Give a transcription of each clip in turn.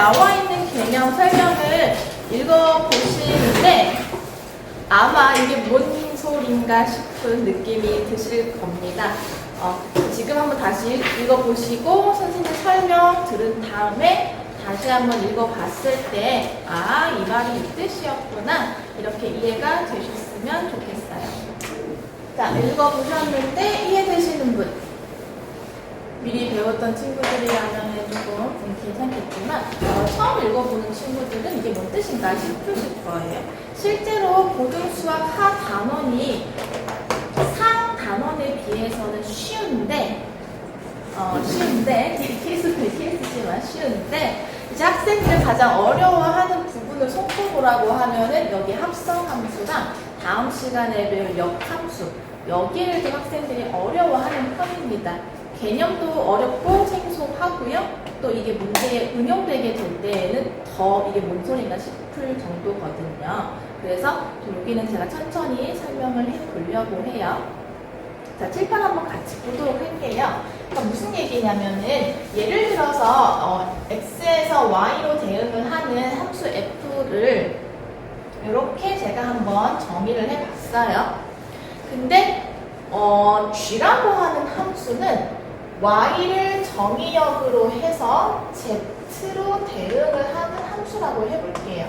나와 있는 개념 설명을 읽어보시는데 아마 이게 뭔 소린가 싶은 느낌이 드실 겁니다. 지금 한번 다시 읽어보시고 선생님 설명 들은 다음에 다시 한번 읽어봤을 때 이 말이 이 뜻이었구나 이렇게 이해가 되셨으면 좋겠어요. 자, 읽어보셨는데 이해되시는 분? 미리 배웠던 친구들이라면 조금 괜찮겠지만 처음 읽어보는 친구들은 이게 뭔 뜻인가 싶으실 거예요. 실제로 고등수학 하 단원이 상 단원에 비해서는 쉬운데 케이스지만 쉬운데 이제 학생들이 가장 어려워하는 부분을 손꼽으라고 하면은 여기 합성함수랑 다음 시간에 배울 역함수 여기를 좀 학생들이 어려워하는 편입니다. 개념도 어렵고 생소하고요. 또 이게 문제에 응용되게 될 때에는 더 이게 뭔 소리인가 싶을 정도거든요. 그래서 여기는 제가 천천히 설명을 해보려고 해요. 자, 칠판 한번 같이 보도록 할게요. 그러니까 무슨 얘기냐면은 예를 들어서 x에서 y로 대응을 하는 함수 f를 이렇게 제가 한번 정의를 해봤어요. 근데 g라고 하는 함수는 y를 정의역으로 해서 z로 대응을 하는 함수라고 해볼게요.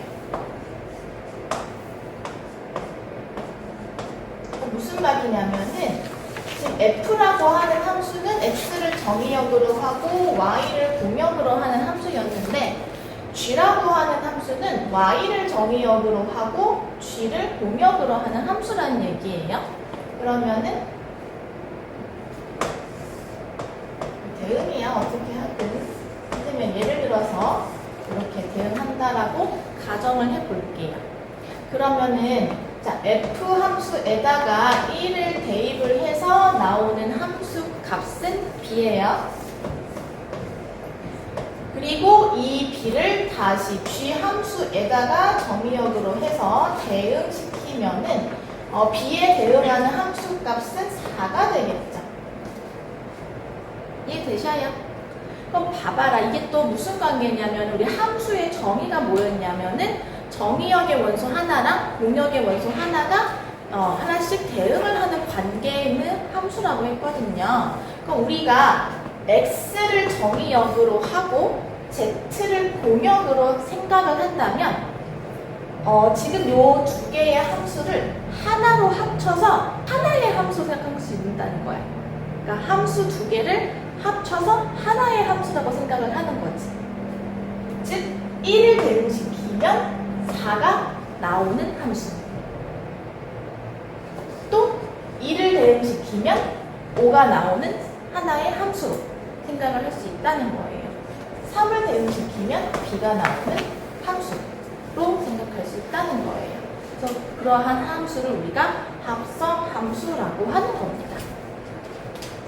무슨 말이냐면은 지금 f라고 하는 함수는 x를 정의역으로 하고 y를 공역으로 하는 함수였는데 g라고 하는 함수는 y를 정의역으로 하고 g를 공역으로 하는 함수라는 얘기예요. 그러면은 대응이야 어떻게 하든 그러면 예를 들어서 이렇게 대응한다라고 가정을 해볼게요. 그러면은 자 f 함수에다가 1을 대입을 해서 나오는 함수 값은 b예요. 그리고 이 b를 다시 g 함수에다가 정의역으로 해서 대응시키면은 b에 대응하는 함수 값은 4가 되겠죠. 이해되셔요? 그럼 봐봐라. 이게 또 무슨 관계냐면 우리 함수의 정의가 뭐였냐면은 정의역의 원소 하나랑 공역의 원소 하나가 하나씩 대응을 하는 관계에 있는 함수라고 했거든요. 그럼 우리가 x를 정의역으로 하고 z를 공역으로 생각을 한다면 지금 요 두 개의 함수를 하나로 합쳐서 하나의 함수 생각할 수 있다는 거야. 그러니까 함수 두 개를 합쳐서 하나의 함수라고 생각을 하는 거지. 즉 1을 대응시키면 4가 나오는 함수. 또 2를 대응시키면 5가 나오는 하나의 함수로 생각을 할 수 있다는 거예요. 3을 대응시키면 b가 나오는 함수로 생각할 수 있다는 거예요. 그래서 그러한 함수를 우리가 합성함수라고 하는 겁니다.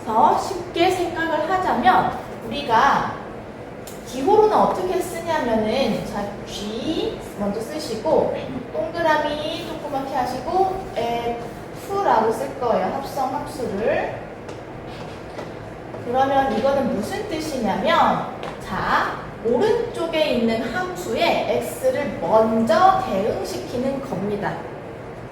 그래서 쉽게 생각을 하자면 우리가 기호로는 어떻게 쓰냐면은 자 G 먼저 쓰시고 동그라미 조그맣게 하시고 F라고 쓸 거예요. 합성 함수를. 그러면 이거는 무슨 뜻이냐면 자 오른쪽에 있는 함수에 X를 먼저 대응시키는 겁니다.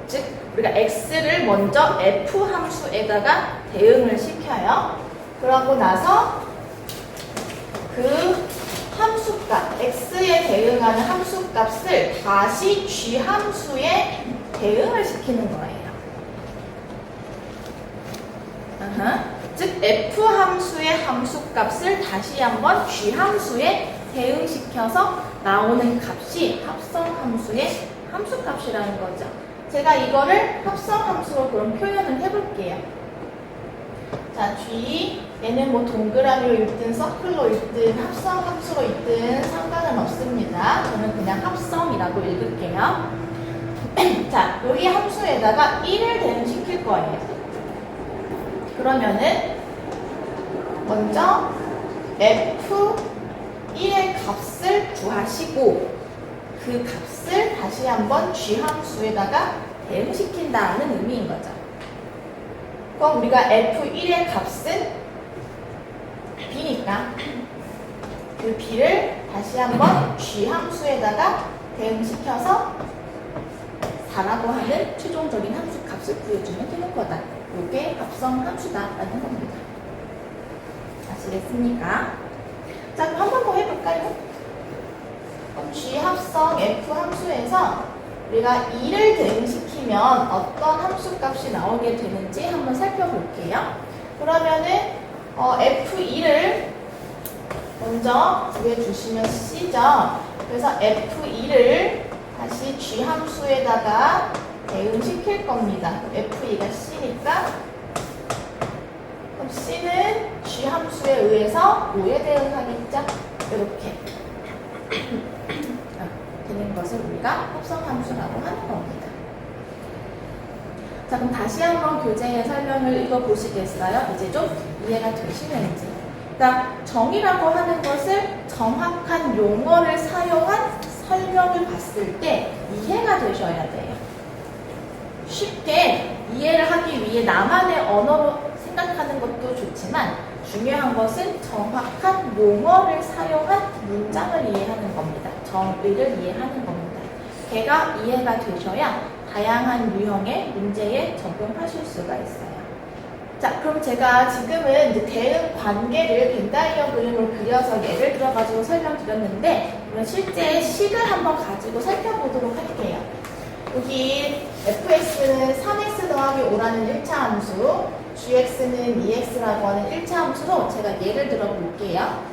즉 우리가 X를 먼저 F 함수에다가 대응을 시켜요. 그러고 나서 그 함수값, x에 대응하는 함수값을 다시 g 함수에 대응을 시키는 거예요. 즉 f 함수의 함수값을 다시 한번 g 함수에 대응시켜서 나오는 값이 합성함수의 함수값이라는 거죠. 제가 이거를 합성함수로 그럼 표현을 해볼게요. 자, G 얘는 뭐 동그라미로 있든 서클로 있든 합성함수로 있든 상관은 없습니다. 저는 그냥 합성이라고 읽을게요. 자, 여기 함수에다가 1을 대응시킬 거예요. 그러면은 먼저 F1의 값을 구하시고 그 값을 다시 한번 G 함수에다가 대응시킨다는 의미인 거죠. 그럼 우리가 F1의 값은 B니까 그 b를 다시 한번 g 함수에다가 대응시켜서 4라고 하는 최종적인 함수 값을 구해주면 되는 거다. 이게 합성 함수다라는 겁니다. 아시겠습니까? 자, 그럼 한 번 더 해볼까요? 그럼 g 합성 f 함수에서 우리가 2를 대응시키면 어떤 함수 값이 나오게 되는지 한번 살펴볼게요. 그러면은 f2를 먼저 구해주시면 c죠. 그래서 f2를 다시 g 함수에다가 대응시킬 겁니다. f2가 c니까 그럼 c는 g 함수에 의해서 뭐에 대응하겠죠? 이렇게 되는 것을 우리가 합성함수라고 하는 겁니다. 자, 그럼 다시 한번 교재의 설명을 읽어보시겠어요? 이제 좀 이해가 되시는지. 그러니까 정의라고 하는 것을 정확한 용어를 사용한 설명을 봤을 때 이해가 되셔야 돼요. 쉽게 이해를 하기 위해 나만의 언어로 생각하는 것도 좋지만 중요한 것은 정확한 용어를 사용한 문장을 이해하는 겁니다. 정의를 이해하는 겁니다. 걔가 이해가 되셔야 다양한 유형의 문제에 적용하실 수가 있어요. 자, 그럼 제가 지금은 이제 대응 관계를 벤 다이어그램으로 그려서 예를 들어가지고 설명드렸는데 그러면 실제 식을 한번 가지고 살펴보도록 할게요. 여기 fx는 3x 더하기 5라는 1차 함수, gx는 2x라고 하는 1차 함수로 제가 예를 들어 볼게요.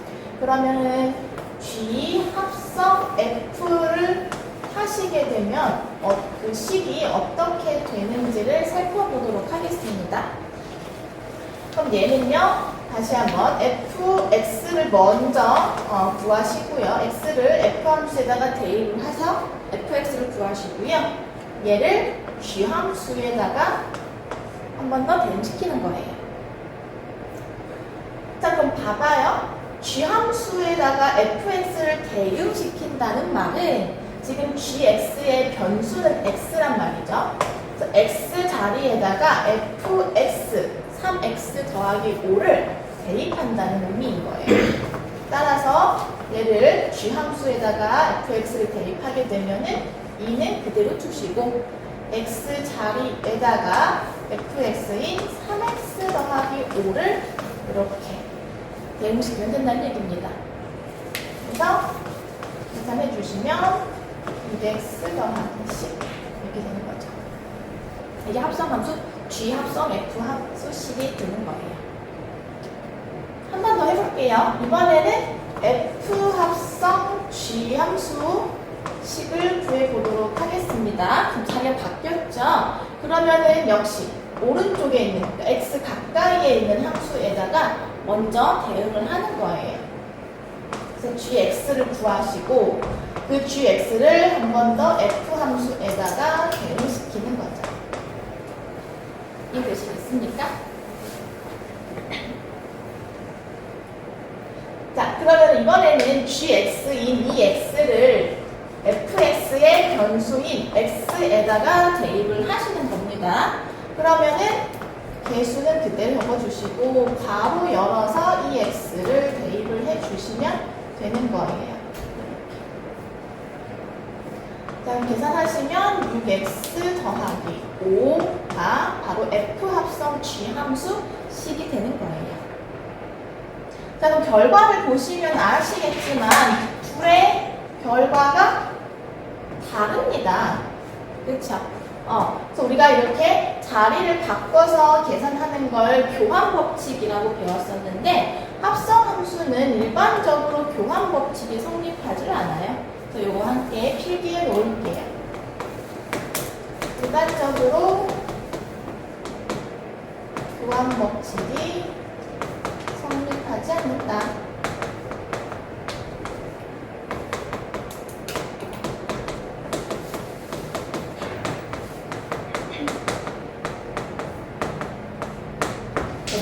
그러면은 g 합성 f를 하시게 되면 그 식이 어떻게 되는지를 살펴보도록 하겠습니다. 그럼 얘는요, 다시 한번 fx를 먼저 구하시고요. x를 f 함수에다가 대입을 해서 fx를 구하시고요. 얘를 g 함수에다가 한 번 더 대응시키는 거예요. 자, 그럼 봐봐요. g 함수에다가 fx를 대응시킨다는 말은 지금 gx의 변수는 x란 말이죠. 그래서 x 자리에다가 fx 3x 더하기 5를 대입한다는 의미인 거예요. 따라서 얘를 g 함수에다가 fx를 대입하게 되면은 2는 그대로 두시고 x 자리에다가 fx인 3x 더하기 5를 이렇게 대응시키면 된다는 얘기입니다. 그래서 계산해 주시면 2x 더하기 10 이렇게 되는 거죠. 이게 합성함수 g 합성 f 함수 식이 되는 거예요. 한 번 더 해볼게요. 이번에는 f 합성 g 함수 식을 구해보도록 하겠습니다. 그럼 자리가 바뀌었죠? 그러면은 역시 오른쪽에 있는 그러니까 x 가까이에 있는 함수에다가 먼저 대응을 하는 거예요. 그래서 gx를 구하시고 그 gx를 한 번 더 f 함수에다가 대응시키는 거죠. 이해되시겠습니까? 자, 그러면 이번에는 gx인 이 x를 fx의 변수인 x에다가 대입을 하시는 겁니다. 그러면은 개수는 그대로 적어주시고 괄호 열어서 이 x를 대입을 해주시면 되는 거예요. 자, 계산하시면 6x 더하기 5가 바로 f 합성 g 함수 식이 되는 거예요. 자, 그럼 결과를 보시면 아시겠지만 둘의 결과가 다릅니다. 그렇죠? 그래서 우리가 이렇게 자리를 바꿔서 계산하는 걸 교환 법칙이라고 배웠었는데 합성 함수는 일반적으로 교환 법칙이 성립하지 않아요. 그래서 이거 함께 필기해 놓을게요. 일반적으로 교환 법칙이 성립하지 않는다.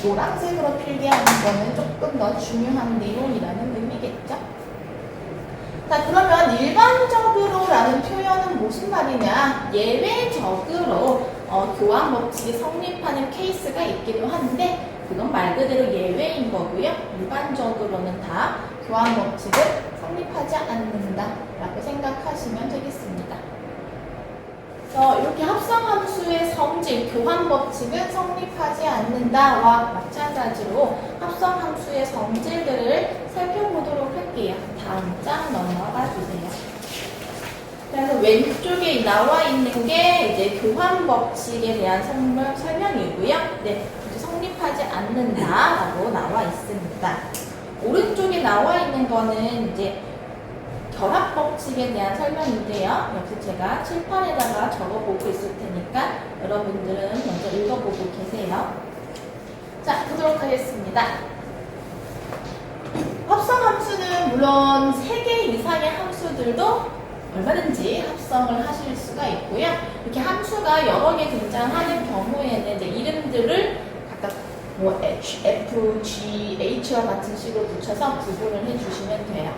노란색으로 필기하는 거는 조금 더 중요한 내용이라는 의미겠죠? 자, 그러면 일반적으로라는 표현은 무슨 말이냐? 예외적으로 교환 법칙이 성립하는 케이스가 있기도 한데 그건 말 그대로 예외인 거고요. 일반적으로는 다 교환 법칙은 성립하지 않는다라고 생각하시면 되겠습니다. 그래서 이렇게 합성함수의 성질, 교환 법칙은 성립하지 않는다와 마찬가지로 합성함수의 성질들을 살펴보도록 할게요. 다음 장 넘어가 주세요. 그래서 왼쪽에 나와 있는 게 이제 교환 법칙에 대한 설명이고요. 네, 성립하지 않는다라고 나와 있습니다. 오른쪽에 나와 있는 거는 이제 결합 법칙에 대한 설명인데요. 역시 제가 칠판에다가 적어보고 있을 테니까 여러분들은 먼저 읽어보고 계세요. 자, 보도록 하겠습니다. 합성함수는 물론 3개 이상의 함수들도 얼마든지 합성을 하실 수가 있고요. 이렇게 함수가 여러 개 등장하는 경우에는 이제 이름들을 각각 뭐 H, F, G, H와 같은 식으로 붙여서 구분을 해주시면 돼요.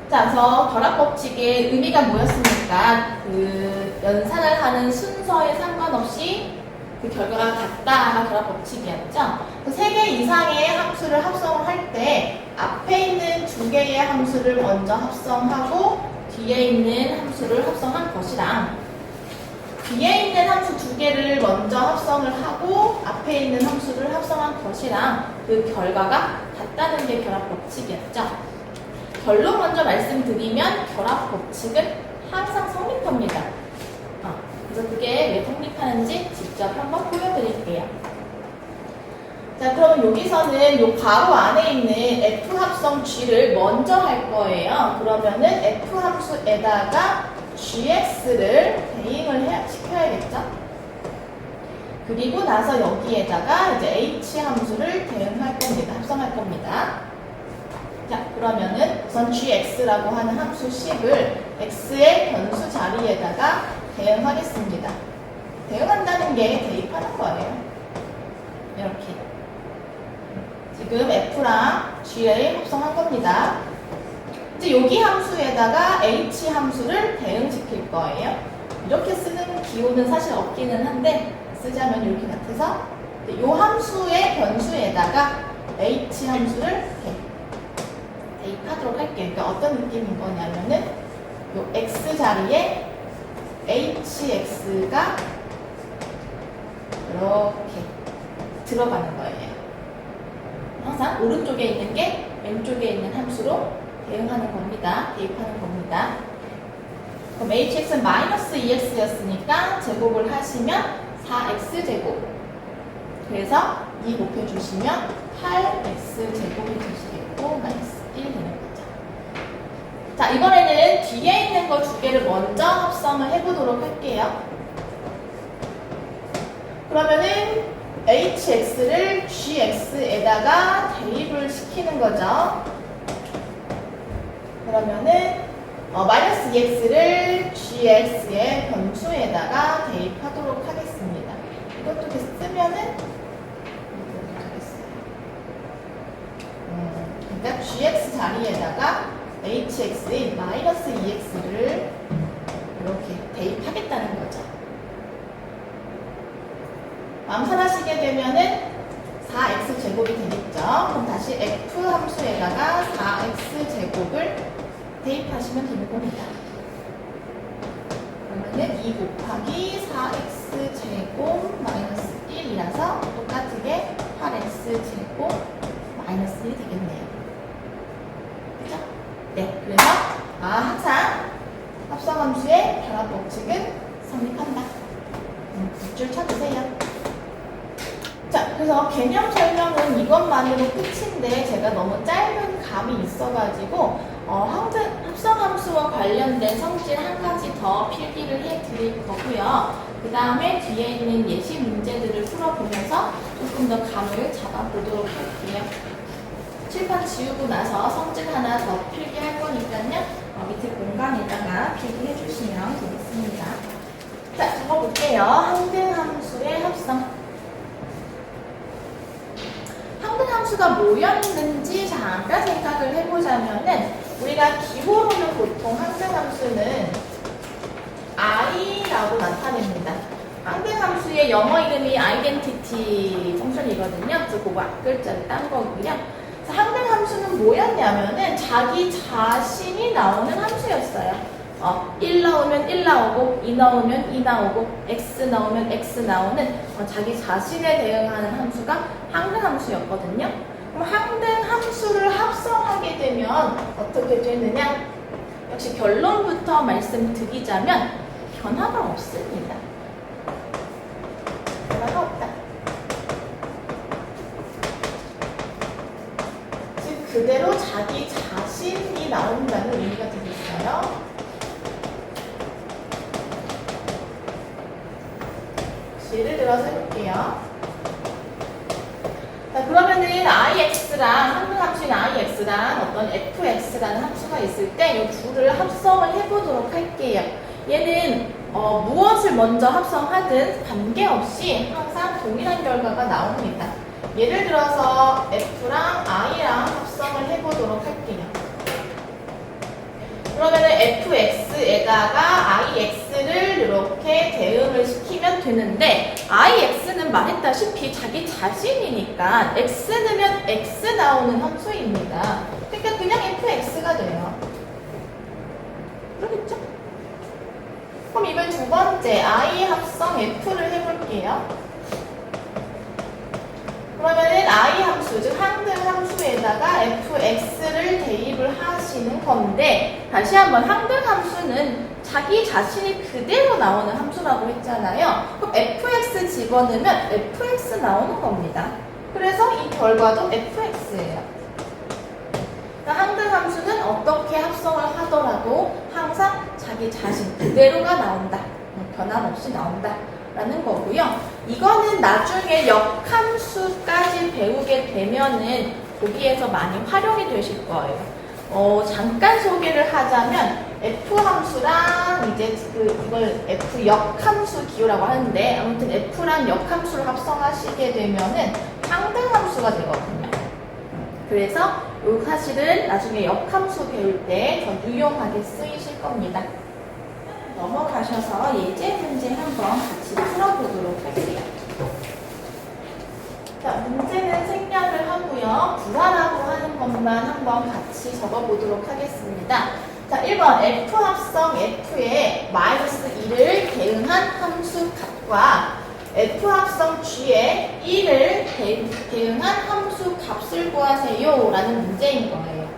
자, 그래서 결합법칙의 의미가 뭐였습니까? 그 연산을 하는 순서에 상관없이 그 결과가 같다가 결합법칙이었죠. 그 3개 이상의 함수를 합성을 할 때 앞에 있는 2개의 함수를 먼저 합성하고 뒤에 있는 함수를 합성한 것이랑 뒤에 있는 함수 2개를 먼저 합성을 하고 앞에 있는 함수를 합성한 것이랑 그 결과가 같다는 게 결합법칙이었죠. 결론 먼저 말씀드리면 결합법칙은 항상 성립합니다. 그래서 그게 왜 성립하는지 직접 한번 보여드릴게요. 자, 그러면 여기서는 요 가로 안에 있는 F 합성 G를 먼저 할 거예요. 그러면은 F 함수에다가 GX를 대응을 시켜야겠죠? 그리고 나서 여기에다가 이제 H 함수를 대응할 겁니다. 합성할 겁니다. 자, 그러면은 우선 gx라고 하는 함수 식을 x의 변수 자리에다가 대응하겠습니다. 대응한다는 게 대입하는 거예요. 이렇게. 지금 f랑 g를 합성한 겁니다. 이제 여기 함수에다가 h 함수를 대응시킬 거예요. 이렇게 쓰는 기호는 사실 없기는 한데 쓰자면 이렇게 같아서 이 함수의 변수에다가 h 함수를 대입하도록 할게요. 그러니까 어떤 느낌인 거냐면은 요 x 자리에 hx가 이렇게 들어가는 거예요. 항상 오른쪽에 있는 게 왼쪽에 있는 함수로 대응하는 겁니다. 대입하는 겁니다. 그럼 hx는 마이너스 2x였으니까 제곱을 하시면 4x제곱. 그래서 2 곱해주시면 8x제곱이 되시겠고 마이너스 1 되는 거죠. 자, 이번에는 뒤에 있는 거 2개를 먼저 합성을 해보도록 할게요. 그러면은 hx를 gx에다가 대입을 시키는 거죠. 그러면은 마이너스 2x를 gx의 변수에다가 대입하도록 하겠습니다. 이것도 이렇게 쓰면은 그러니까 gx 자리에다가 hx의 마이너스 2x를 이렇게 대입하겠다는 거죠. 마음 편하시게 되면은 4x 제곱이 되겠죠. 그럼 다시 f 함수에다가 4x 제곱을 대입하시면 되는 겁니다. 그러면은 2 곱하기 4x 제곱 마이너스 1이라서 똑같게 8x 제곱 마이너스 1이 되겠네요. 그죠? 네, 그래서 항상 합성함수의 결합법칙은 성립한다. 줄 쳐주세요. 자, 그래서 개념 설명은 이것만으로 끝인데 제가 너무 짧은 감이 있어가지고 합성함수와 관련된 성질 한 가지 더 필기를 해드릴 거고요. 그 다음에 뒤에 있는 예시 문제들을 풀어보면서 조금 더 감을 잡아보도록 할게요. 칠판 지우고 나서 성질 하나 더 필기할 거니까요. 밑에 공간에다가 필기해 주시면 되겠습니다. 자, 적어볼게요. 항등함수의 합성. 항등함수가 뭐였는지 잠깐 생각을 해보자면은 우리가 기호로는 보통 항등함수는 i라고 나타냅니다. 항등함수의 영어 이름이 identity 펑션이거든요. 그래서 그거 앞글자를 딴 거고요. 항등 함수는 뭐였냐면은 자기 자신이 나오는 함수였어요. 1 나오면 1 나오고 2 나오면 2 나오고 x 나오면 x 나오는 자기 자신에 대응하는 함수가 항등 함수였거든요. 그럼 항등 함수를 합성하게 되면 어떻게 되느냐? 역시 결론부터 말씀드리자면 변화가 없습니다. 변화가 없다. 즉 그대로 자기 자신이 나온다는 의미가 되겠어요. 예를 들어서 해볼게요. 자, 그러면은 ix랑 항등 함수인 ix랑 어떤 fx라는 함수가 있을 때 이 둘을 합성을 해보도록 할게요. 얘는 무엇을 먼저 합성하든 관계없이 항상 동일한 결과가 나옵니다. 예를 들어서 f랑 i랑 합성을 해보도록 할게요. 그러면은 fx에다가 ix를 이렇게 대응을 시키면 되는데 ix는 말했다시피 자기 자신이니까 x 넣으면 x 나오는 함수입니다. 그러니까 그냥 fx가 돼요. 그러겠죠? 그럼 이번 두 번째 i 합성 f를 해볼게요. 그러면은 i 함수, 즉 항등 함수에다가 fx를 대입을 하시는 건데 다시 한번 항등 함수는 자기 자신이 그대로 나오는 함수라고 했잖아요. 그럼 fx 집어넣으면 fx 나오는 겁니다. 그래서 이 결과도 fx예요. 그러니까 항등 함수는 어떻게 합성을 하더라도 항상 자기 자신 그대로가 나온다. 변함없이 나온다. 라는 거고요. 이거는 나중에 역함수까지 배우게 되면은 거기에서 많이 활용이 되실 거예요. 잠깐 소개를 하자면 f함수랑 이제 이걸 f 역함수 기호라고 하는데 아무튼 f랑 역함수를 합성하시게 되면은 항등함수가 되거든요. 그래서 이 사실은 나중에 역함수 배울 때 더 유용하게 쓰이실 겁니다. 넘어가셔서 예제 문제 한번 같이 풀어보도록 할게요. 자, 문제는 생략을 하고요. 구하라고 하는 것만 한번 같이 적어보도록 하겠습니다. 자, 1번 f 합성 f에 마이너스 2를 대응한 함수 값과 f 합성 g에 1을 대응한 함수 값을 구하세요 라는 문제인 거예요.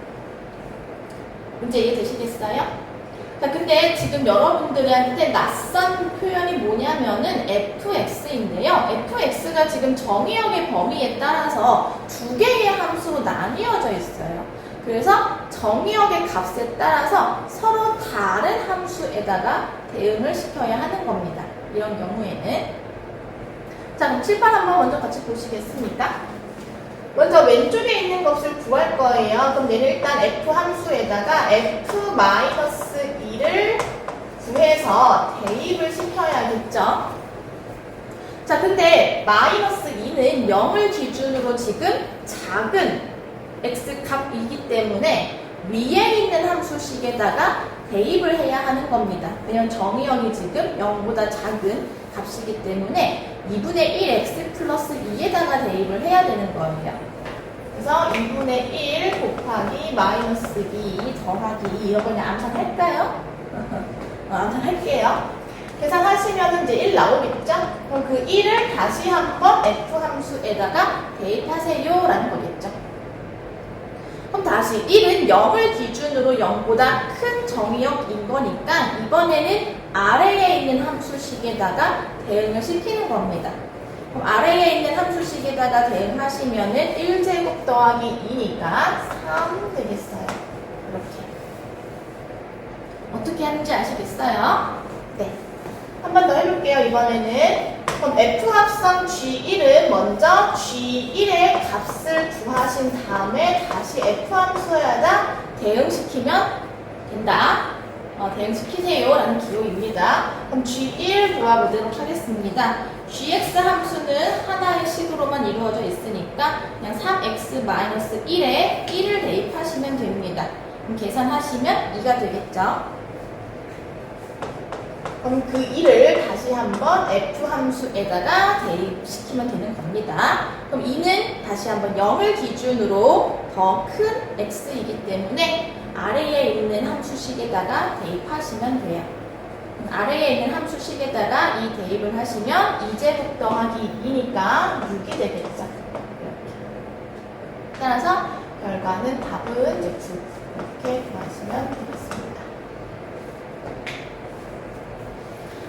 문제 이해되시겠어요? 자, 근데 지금 여러분들한테 낯선 표현이 뭐냐면은 fx인데요. fx가 지금 정의역의 범위에 따라서 두 개의 함수로 나뉘어져 있어요. 그래서 정의역의 값에 따라서 서로 다른 함수에다가 대응을 시켜야 하는 겁니다. 이런 경우에는. 자, 그럼 칠판 한번 먼저 같이 보시겠습니까? 먼저 왼쪽에 있는 것을 구할 거예요. 그럼 얘는 일단 f 함수에다가 f-2를 구해서 대입을 시켜야겠죠. 자, 근데 마이너스 2는 0을 기준으로 지금 작은 x 값이기 때문에 위에 있는 함수식에다가 대입을 해야 하는 겁니다. 왜냐면 정의역이 지금 0보다 작은 값이기 때문에 2분의 1 x 플러스 2에다가 대입을 해야 되는 거예요. 그래서 2분의 1 곱하기 마이너스 2 더하기 2 이런 거 그냥 암산할까요? 암산할게요. 계산하시면 이제 1 나오겠죠? 그럼 그 1을 다시 한번 f 함수에다가 대입하세요 라는 거겠죠. 그럼 다시 1은 0을 기준으로 0보다 큰 정의역인 거니까 이번에는 아래에 있는 함수식에다가 대응을 시키는 겁니다. 그럼 아래에 있는 함수식에다가 대응하시면은 1제곱 더하기 2니까 3 되겠어요. 이렇게. 어떻게 하는지 아시겠어요? 네. 한 번 더 해볼게요. 이번에는. 그럼 f 합성 g1은 먼저 g1의 값을 구하신 다음에 다시 f 함수에다 대응시키면 된다. 대응시키세요 라는 기호입니다. 그럼 g1 구해보도록 하겠습니다. gx 함수는 하나의 식으로만 이루어져 있으니까 그냥 3x-1에 1을 대입하시면 됩니다. 그럼 계산하시면 2가 되겠죠. 그럼 그 1을 다시 한번 f 함수에다가 대입시키면 되는 겁니다. 그럼 2는 다시 한번 0을 기준으로 더 큰 x이기 때문에 아래에 있는 함수식에다가 대입하시면 돼요. 아래에 있는 함수식에다가 이 대입을 하시면 2제곱 더하기 2니까 6이 되겠죠. 이렇게. 따라서 결과는 답은 이제 9 이렇게 구하시면 되겠습니다.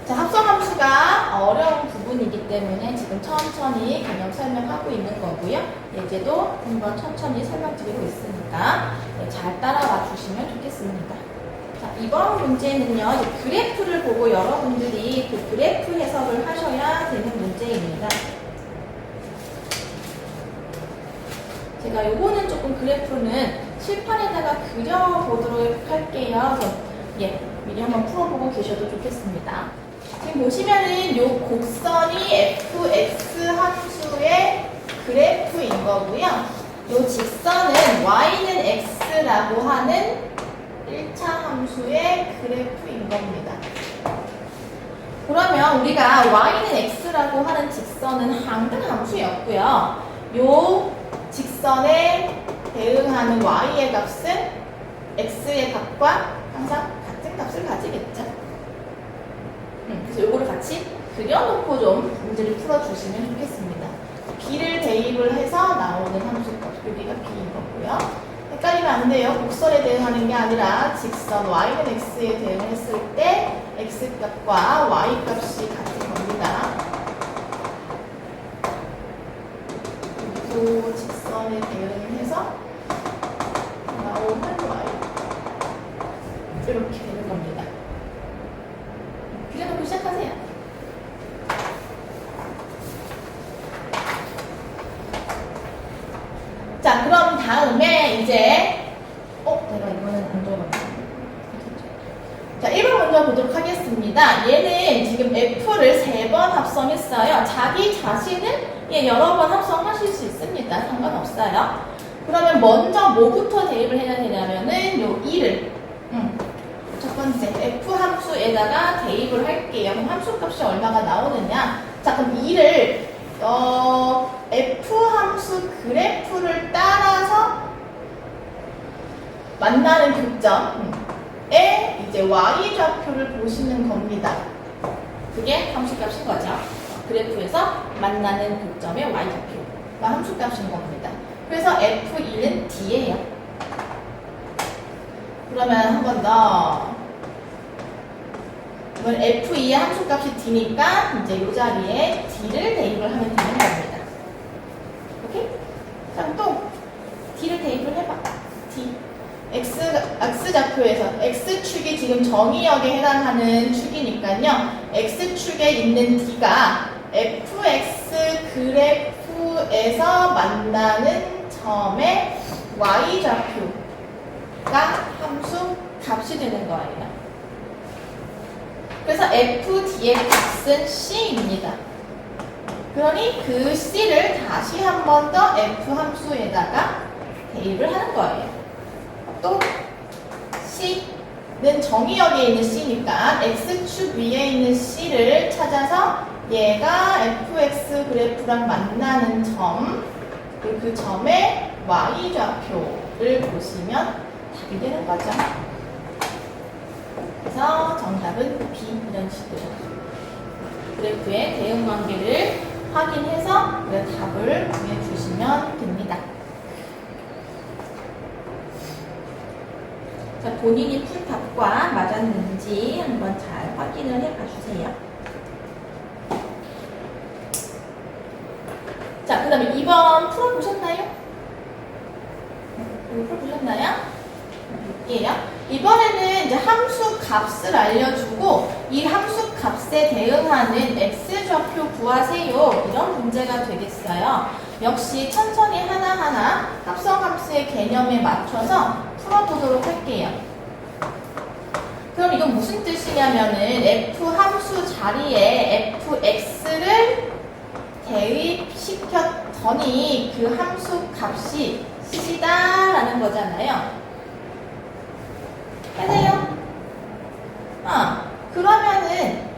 자, 합성함수가 어려운 부분이기 때문에 지금 천천히 개념 설명하고 있는 거고요. 예제도 한번 천천히 설명드리고 있으니까 잘 따라와 주시면 좋겠습니다. 자, 이번 문제는요, 이제 그래프를 보고 여러분들이 그 그래프 해석을 하셔야 되는 문제입니다. 제가 요거는 조금 그래프는 칠판에다가 그려보도록 할게요. 미리 한번 풀어보고 계셔도 좋겠습니다. 지금 보시면은 요 곡선이 fx 함수의 그래프인 거고요. 요 직선은 y는 x라고 하는 1차 함수의 그래프인 겁니다. 그러면 우리가 y는 x라고 하는 직선은 항등 함수였고요. 요 직선에 대응하는 y의 값은 x의 값과 항상 같은 값을 가지겠죠. 그래서 요거를 같이 그려놓고 좀 문제를 풀어주시면 좋겠습니다. b를 대입을 해서 나오는 함수값, 여기가 b인 거고요. 헷갈리면 안 돼요. 곡선에 대응하는 게 아니라 직선 y는 x에 대응했을 때 x값과 y값이 같은 겁니다. 그리고 직선에 대응을 해서 나오는 y 이렇게 되는 겁니다. 그려놓고 시작하세요. 자, 그럼 다음에 이제 내가 이거는 안 적었네. 자, 1번 먼저 보도록 하겠습니다. 얘는 지금 F를 3번 합성했어요. 자기 자신은 여러 번 합성하실 수 있습니다. 상관없어요. 그러면 먼저 뭐부터 대입을 해야 되냐면은 요 2를 첫 번째 F 함수에다가 대입을 할게요. 그럼 함수값이 얼마가 나오느냐? 자, 그럼 2를 F 함수 그래프를 따라서 만나는 교점에 이제 y 좌표를 보시는 겁니다. 그게 함수값인 거죠. 그래프에서 만나는 교점의 y 좌표가 함수값인 겁니다. 그래서 F2는 D예요. 그러면 한 번 더. 이건 F2의 함수값이 D니까 이제 이 자리에 D를 대입을 하면 되는 겁니다. 오케이? 그럼 또 D를 대입을 해봐. D. X좌표에서 X축이 지금 정의역에 해당하는 축이니까요. X축에 있는 D가 FX 그래프에서 만나는 점의 Y좌표가 함수 값이 되는 거예요. 그래서 FD의 값은 C입니다. 그러니 그 C를 다시 한 번 더 F 함수에다가 대입을 하는 거예요. 또 C는 정의역에 있는 C니까 X축 위에 있는 C를 찾아서 얘가 FX 그래프랑 만나는 점, 그리고 그 점의 Y좌표를 보시면 답이 되는 거죠. 그래서 정답은 B 이런 식으로 그래프의 대응 관계를 확인해서 그 답을 구해주시면 됩니다. 자, 본인이 풀 답과 맞았는지 한번 잘 확인을 해봐 주세요. 자, 그 다음에 2번 풀어보셨나요? 풀어보셨나요? 볼게요. 이번에는 이제 함수 값을 알려주고 이 함수 값에 대응하는 x좌표 구하세요. 이런 문제가 되겠어요. 역시 천천히 하나하나 합성함수의 개념에 맞춰서 풀어보도록 할게요. 그럼 이건 무슨 뜻이냐면은 f 함수 자리에 fx를 대입시켰더니 그 함수 값이 c다라는 거잖아요. 해세요? 그러면은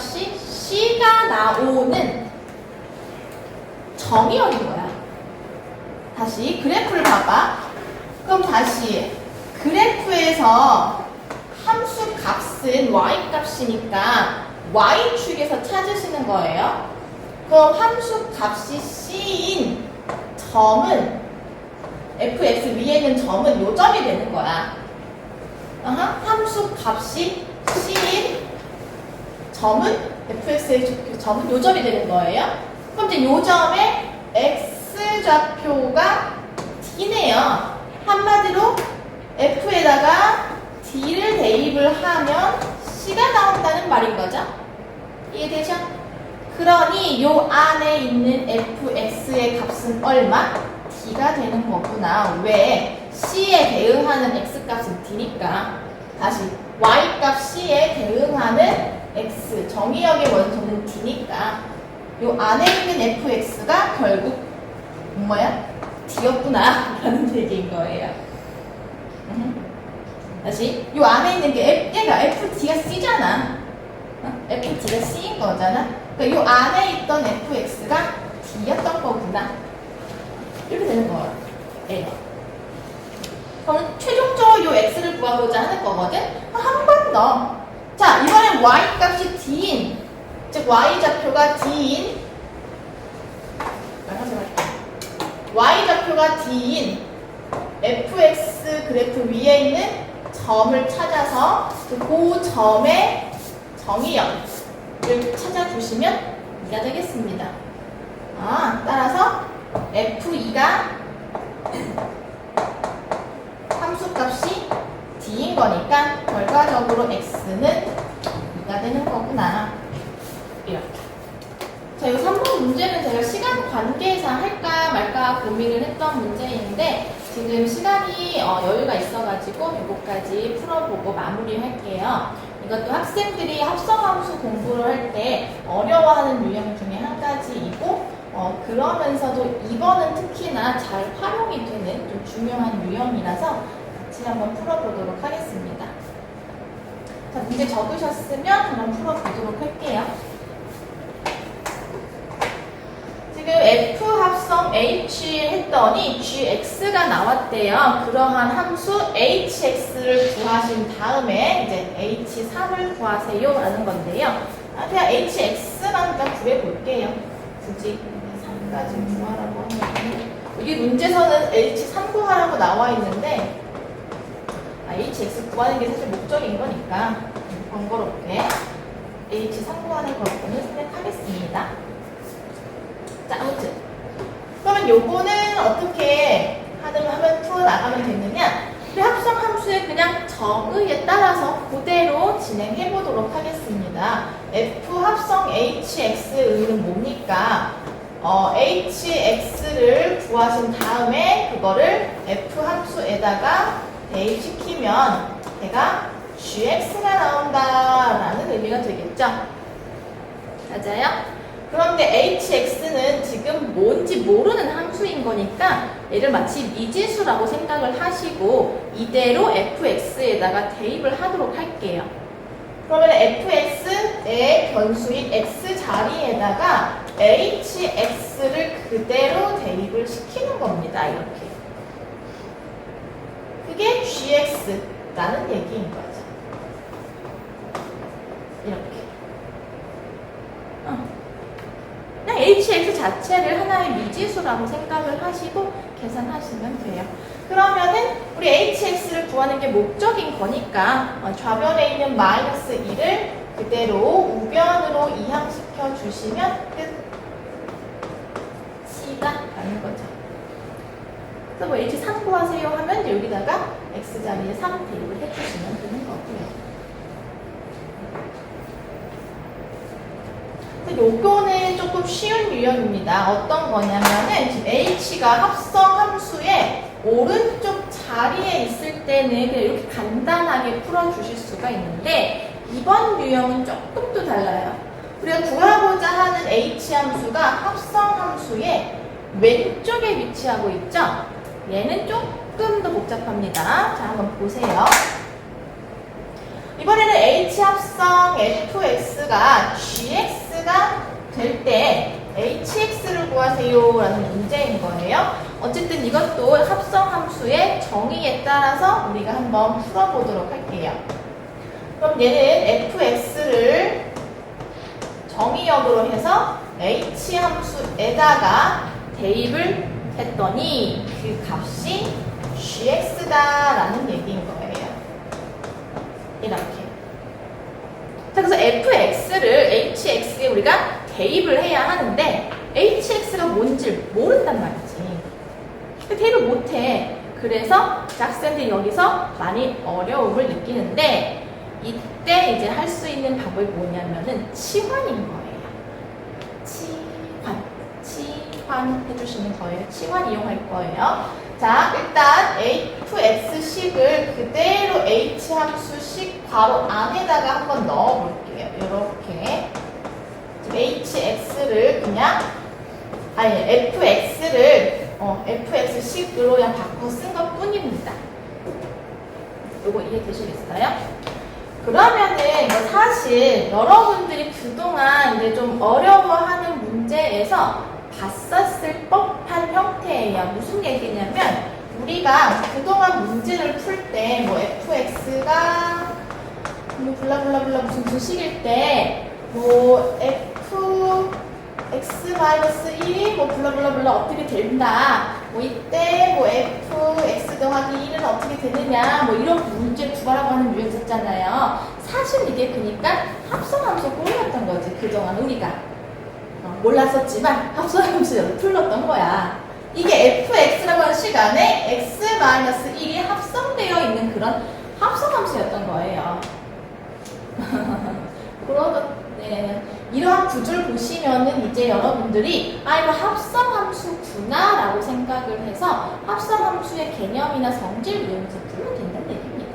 Y값이 C가 나오는 정의역인 거야. 다시 그래프를 봐봐. 그럼 다시 그래프에서 함수 값은 Y값이니까 Y축에서 찾으시는 거예요. 그럼 함수 값이 C인 점은 fx 위에 있는 점은 요점이 되는 거야. 함수 값이 C인 점은 fx의 점은 요점이 되는 거예요. 그럼 이제 요점에 x좌표가 d네요. 한마디로 f에다가 d를 대입을 하면 c가 나온다는 말인 거죠. 이해되죠? 그러니 요 안에 있는 fx의 값은 얼마? d가 되는 거구나. 왜? c에 대응하는 x값은 d니까. 다시 y값 c에 대응하는 x, 정의역의 원소는 d니까 요 안에 있는 fx가 결국 뭐야? d였구나 라는 얘기인 거예요. 다시 요 안에 있는 게 얘가 fd가 c잖아. fd가 c인 거잖아. 그러니까 요 안에 있던 fx가 d였던 거구나. 이렇게 되는 거예요. 그럼 최종적으로 요 x를 구하고자 하는 거거든. 한 번 더. 자, 이번엔 y 값이 d인, 즉 y 좌표가 d인, y 좌표가 d인 fx 그래프 위에 있는 점을 찾아서 그 점의 정의역을 찾아주시면 이가 되겠습니다. 따라서 f2가 함수값이 d인 거니까 결과적으로 x는 2가 되는 거구나. 이렇게. 자, 이 3번 문제는 제가 시간 관계상 할까 말까 고민을 했던 문제인데 지금 시간이 여유가 있어가지고 이거까지 풀어보고 마무리할게요. 이것도 학생들이 합성함수 공부를 할 때 어려워하는 유형 중에 한 가지이고 그러면서도 이번은 특히나 잘 활용이 되는 좀 중요한 유형이라서 같이 한번 풀어보도록 하겠습니다. 자, 문제 적으셨으면 한번 풀어보도록 할게요. 지금 F 합성 H 했더니 GX가 나왔대요. 그러한 함수 HX를 구하신 다음에 이제 H3을 구하세요 라는 건데요. 그냥 HX만 일단 구해볼게요. 굳이 3까지 구하라고 하면 여기 문제서는 H3 구하라고 나와 있는데 HX 구하는 게 사실 목적인 거니까 번거롭게 H3 구하는 것부터는 생각하겠습니다. 자, 아무튼 그러면 요거는 어떻게 하면 풀어나가면 되느냐? 우리 합성 함수의 그냥 정의에 따라서 그대로 진행해 보도록 하겠습니다. F 합성 HX의 의는 뭡니까? HX를 구하신 다음에 그거를 F 함수에다가 대입시키면 걔가 GX가 나온다라는 의미가 되겠죠? 맞아요? 그런데 HX는 지금 뭔지 모르는 함수인 거니까 얘를 마치 미지수라고 생각을 하시고 이대로 fx에다가 대입을 하도록 할게요. 그러면 fx의 변수인 x 자리에다가 hx를 그대로 대입을 시키는 겁니다. 이렇게. 그게 gx라는 얘기인 거죠. 이렇게. 그냥 hx 자체를 하나의 미지수라고 생각을 하시고 계산하시면 돼요. 그러면은 우리 hx를 구하는 게 목적인 거니까 좌변에 있는 마이너스 2를 그대로 우변으로 이항시켜 주시면 끝. c가 나는 거죠. 그래서 뭐 h3 구하세요 하면 여기다가 x 자리에 3 대입을 해주시면 되는 거고요. 요거는 조금 쉬운 유형입니다. 어떤 거냐면은 지금 h가 합성 함수의 오른쪽 자리에 있을 때는 그냥 이렇게 간단하게 풀어주실 수가 있는데 이번 유형은 조금 또 달라요. 우리가 구하고자 하는 h 함수가 합성 함수의 왼쪽에 위치하고 있죠? 얘는 조금 더 복잡합니다. 자, 한번 보세요. 이번에는 H 합성 fx가 gx가 될 때 hx를 구하세요 라는 문제인 거예요. 어쨌든 이것도 합성 함수의 정의에 따라서 우리가 한번 풀어보도록 할게요. 그럼 얘는 fx를 정의역으로 해서 h 함수에다가 대입을 했더니 그 값이 gx다라는 얘기인 거예요. 이렇게. 자, 그래서 fx를 hx에 우리가 대입을 해야 하는데 hx가 뭔지 모른단 말이지. 대입을 못해. 그래서 학생들이 여기서 많이 어려움을 느끼는데 이때 이제 할 수 있는 방법이 뭐냐면은 치환인 거예요. 치환 해주시는 거예요. 치환 이용할 거예요. 자, 일단 fx식을 그대로 h함수식 괄호 안에다가 한번 넣어볼게요. 이렇게 hx를 그냥 fx를 fx식으로 그냥 바꿔 쓴 것 뿐입니다. 요거 이해되시겠어요? 그러면은 사실 여러분들이 그동안 이제 좀 어려워하는 문제에서 봤었을 법한 형태예요. 무슨 얘기냐면 우리가 그동안 문제를 풀 때 뭐 fx가 뭐 블라블라블라 무슨 식일 때 뭐 fx-1이 뭐 블라블라블라 어떻게 된다. 뭐 이때 뭐 fx 더하기 1은 어떻게 되느냐. 뭐 이런 문제 구하라고 하는 유형 있었잖아요. 사실 이게 그러니까 합성함수 꼴이었던 거지. 그동안 우리가 몰랐었지만 합성함수를 풀렀던 거야. 이게 fx라고 하는 시간에 x-1이 합성되어 있는 그런 합성함수였던 거예요. 네. 이러한 구조를 보시면은 이제 여러분들이 이거 합성함수구나 라고 생각을 해서 합성함수의 개념이나 성질 외우면서 풀면 된다는 얘기입니다.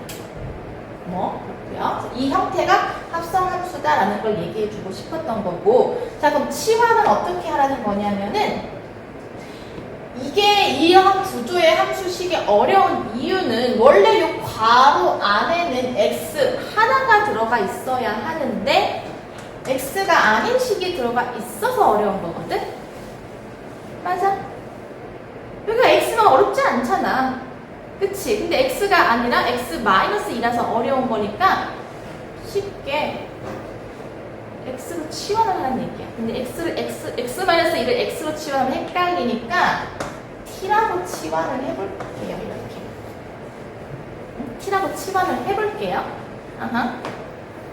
그렇고요. 이 형태가 합성함수다라는 걸 얘기해주고 싶었던 거고, 자, 그럼 치환은 어떻게 하라는 거냐면은 이게 이러한 구조의 함수식이 어려운 이유는 원래 이 괄호 안에는 x 하나가 들어가 있어야 하는데 x가 아닌 식이 들어가 있어서 어려운 거거든? 맞아? 여기가 x만 어렵지 않잖아. 그치? 근데 x가 아니라 x-2라서 어려운 거니까 쉽게 x로 치환을 하는 얘기야. 근데 x-1을 x로 치환하면 헷갈리니까 t라고 치환을 해볼게요. 이렇게. t라고 치환을 해볼게요.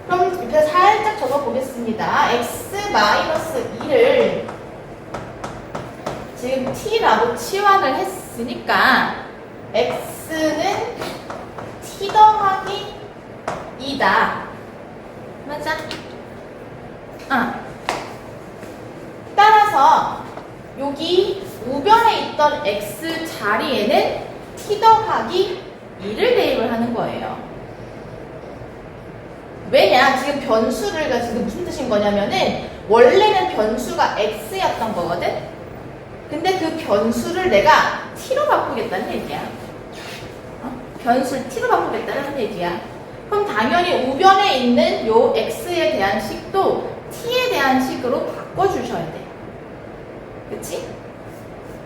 그럼 옆에 살짝 적어보겠습니다. x-2를 지금 t라고 치환을 했으니까 x는 t 더하기 2다. 맞아? 따라서 여기 우변에 있던 x 자리에는 t 더하기 2를 대입을 하는 거예요. 왜냐? 지금 변수를 지금 무슨 뜻인 거냐면은 원래는 변수가 x였던 거거든? 근데 그 변수를 내가 t로 바꾸겠다는 얘기야. 변수를 t로 바꾸겠다는 얘기야. 그럼 당연히 우변에 있는 요 x에 대한 식도 t에 대한 식으로 바꿔주셔야 돼. 그치?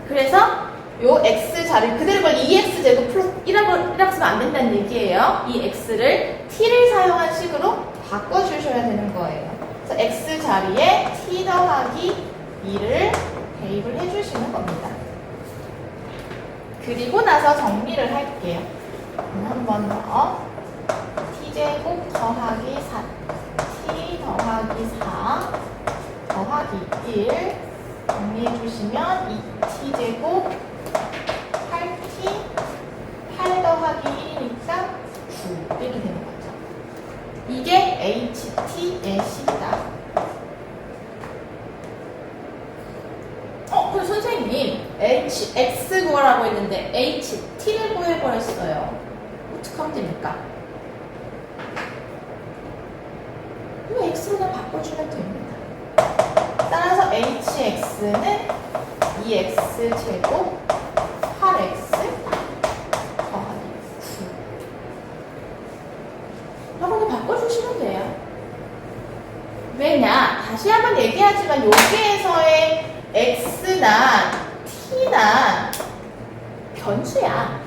그래서 요 x 자리 그대로 걸 2x제곱 플러스 1이라고 쓰면 안 된다는 얘기예요. 이 x를 t를 사용한 식으로 바꿔주셔야 되는 거예요. 그래서 x 자리에 t 더하기 2를 대입을 해주시는 겁니다. 그리고 나서 정리를 할게요. 한 번 더. t제곱 더하기 4, t 더하기 4 더하기 1 정리해주시면 2t제곱 8t 8 더하기 1이니까 9 이렇게 되는 거죠. 이게 ht의 식이다. 그럼 선생님 x 구하라고 했는데 ht를 구해버렸어요. 어떻게 하면 됩니까? 이거 x로 그냥 바꿔주면 됩니다. 따라서 hx는 2x제곱 8x 더하기 9. 이거 그냥 바꿔주면 다시 한번 얘기하지만 여기에서의 x나 t나 변수야.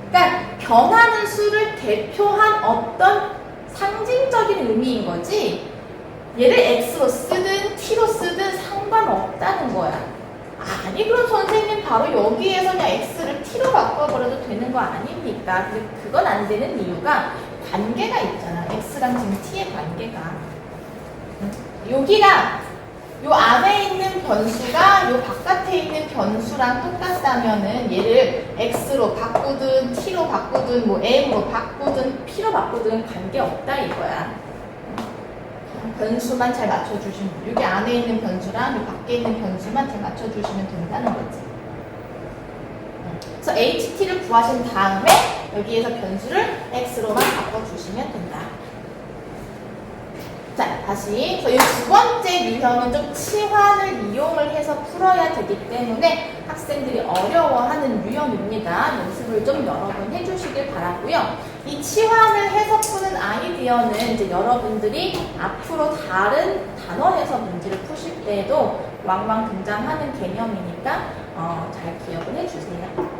그러니까 변하는 수를 대표한 어떤 상징적인 의미인 거지, 얘를 x로 쓰든 t로 쓰든 상관없다는 거야. 아니 그럼 선생님 바로 여기에서 그냥 x를 t로 바꿔버려도 되는 거 아닙니까? 근데 그건 안 되는 이유가 관계가 있잖아. x랑 지금 t의 관계가. 여기가 요 안에 있는 변수가 요 바깥에 있는 변수랑 똑같다면은 얘를 x로 바꾸든 t로 바꾸든 뭐 m으로 바꾸든 p로 바꾸든 관계없다 이거야. 변수만 잘 맞춰주시면, 여기 안에 있는 변수랑 이 밖에 있는 변수만 잘 맞춰주시면 된다는 거지. 그래서 ht를 구하신 다음에 여기에서 변수를 x로만 바꿔주시면 된다. 자, 다시. 그래서 이 두 번째 유형은 좀 치환을 이용을 해서 풀어야 되기 때문에 학생들이 어려워하는 유형입니다. 연습을 좀 여러 번 해주시길 바라고요. 이 치환을 해서 푸는 아이디어는 이제 여러분들이 앞으로 다른 단원에서 문제를 푸실 때에도 왕왕 등장하는 개념이니까 잘 기억을 해주세요.